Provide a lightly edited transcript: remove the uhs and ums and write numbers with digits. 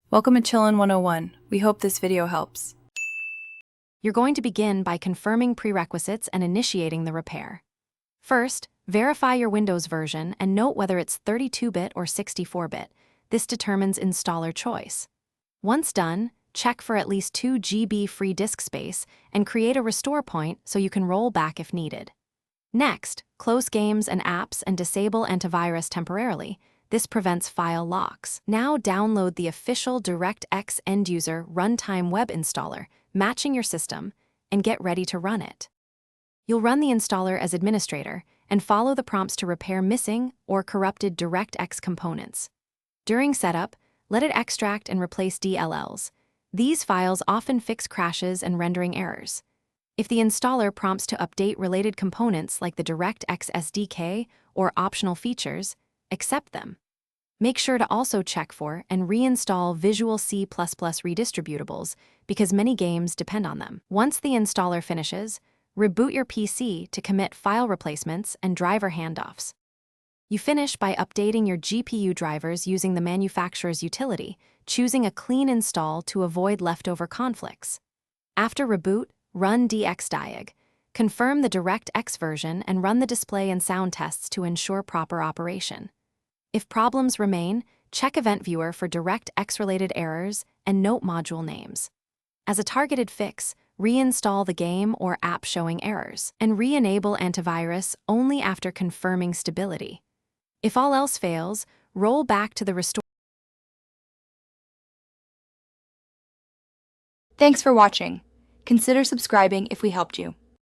Welcome to Chillin' 101. We hope this video helps. You're going to begin by confirming prerequisites and initiating the repair. First, verify your Windows version and note whether it's 32-bit or 64-bit. This determines installer choice. Once done, check for at least 2 GB free disk space and create a restore point so you can roll back if needed. Next, close games and apps and disable antivirus temporarily. This prevents file locks. Now download the official DirectX end-user runtime web installer, matching your system, and get ready to run it. You'll run the installer as administrator and follow the prompts to repair missing or corrupted DirectX components. During setup, let it extract and replace DLLs. These files often fix crashes and rendering errors. If the installer prompts to update related components like the DirectX SDK or optional features, accept them. Make sure to also check for and reinstall Visual C++ redistributables because many games depend on them. Once the installer finishes, reboot your PC to commit file replacements and driver handoffs. You finish by updating your GPU drivers using the manufacturer's utility, choosing a clean install to avoid leftover conflicts. After reboot, run dxdiag. Confirm the DirectX version and run the display and sound tests to ensure proper operation. If problems remain, check Event Viewer for DirectX-related errors and note module names. As a targeted fix, reinstall the game or app showing errors, and re-enable antivirus only after confirming stability. If all else fails, roll back to the restore. Thanks for watching. Consider subscribing if we helped you.